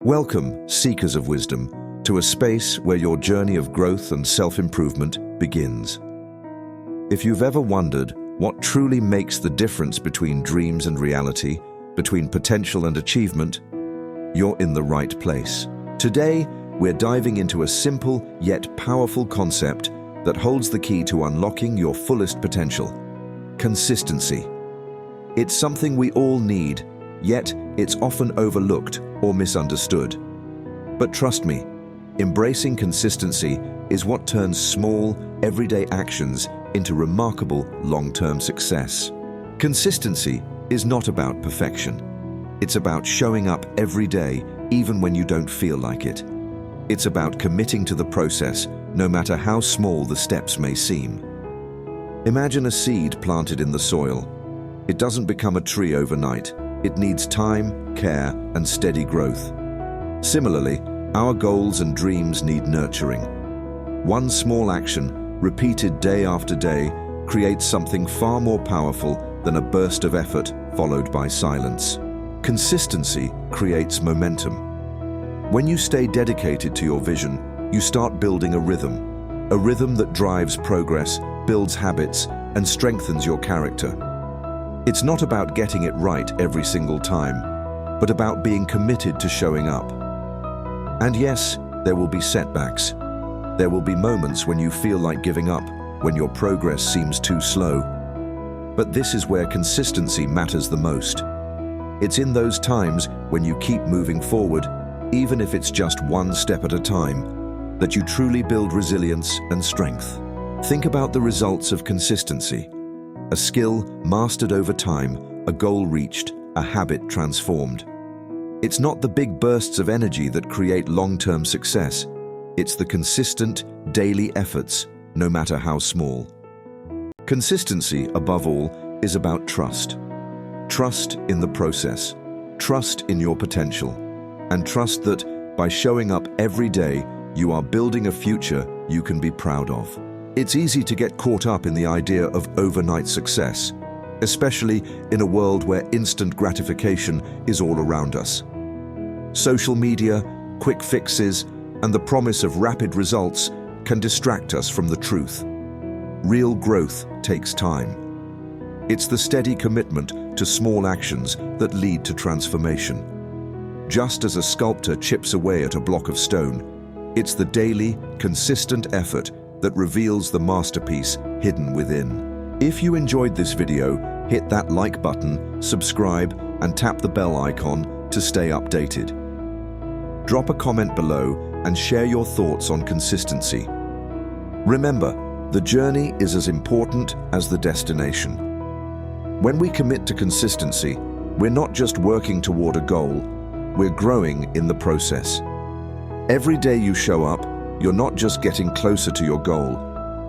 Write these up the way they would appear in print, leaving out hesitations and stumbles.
Welcome, seekers of wisdom, to a space where your journey of growth and self-improvement begins. If you've ever wondered what truly makes the difference between dreams and reality, between potential and achievement, you're in the right place. Today, we're diving into a simple yet powerful concept that holds the key to unlocking your fullest potential: consistency. It's something we all need, yet it's often overlooked or misunderstood. But trust me, embracing consistency is what turns small, everyday actions into remarkable long-term success. Consistency is not about perfection. It's about showing up every day, even when you don't feel like it. It's about committing to the process, no matter how small the steps may seem. Imagine a seed planted in the soil. It doesn't become a tree overnight. It needs time, care, and steady growth. Similarly, our goals and dreams need nurturing. One small action, repeated day after day, creates something far more powerful than a burst of effort followed by silence. Consistency creates momentum. When you stay dedicated to your vision, you start building a rhythm that drives progress, builds habits, and strengthens your character. It's not about getting it right every single time, but about being committed to showing up. And yes, there will be setbacks. There will be moments when you feel like giving up, when your progress seems too slow. But this is where consistency matters the most. It's in those times when you keep moving forward, even if it's just one step at a time, that you truly build resilience and strength. Think about the results of consistency. A skill mastered over time, a goal reached, a habit transformed. It's not the big bursts of energy that create long-term success. It's the consistent, daily efforts, no matter how small. Consistency, above all, is about trust. Trust in the process, trust in your potential, and trust that by showing up every day, you are building a future you can be proud of. It's easy to get caught up in the idea of overnight success, especially in a world where instant gratification is all around us. Social media, quick fixes, and the promise of rapid results can distract us from the truth. Real growth takes time. It's the steady commitment to small actions that lead to transformation. Just as a sculptor chips away at a block of stone, it's the daily, consistent effort that reveals the masterpiece hidden within. If you enjoyed this video, hit that like button, subscribe, and tap the bell icon to stay updated. Drop a comment below and share your thoughts on consistency. Remember, the journey is as important as the destination. When we commit to consistency, we're not just working toward a goal, we're growing in the process. Every day you show up, you're not just getting closer to your goal,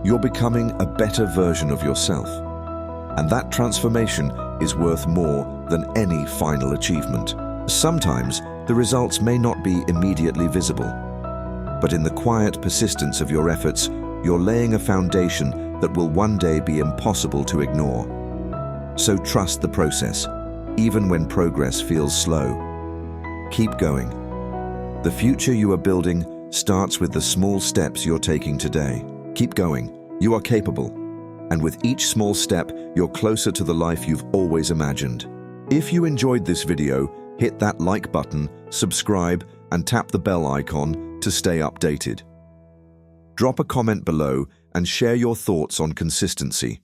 you're becoming a better version of yourself. And that transformation is worth more than any final achievement. Sometimes, the results may not be immediately visible, but in the quiet persistence of your efforts, you're laying a foundation that will one day be impossible to ignore. So trust the process, even when progress feels slow. Keep going. The future you are building starts with the small steps you're taking today. Keep going. You are capable. And with each small step, you're closer to the life you've always imagined. If you enjoyed this video, hit that like button, subscribe, and tap the bell icon to stay updated. Drop a comment below and share your thoughts on consistency.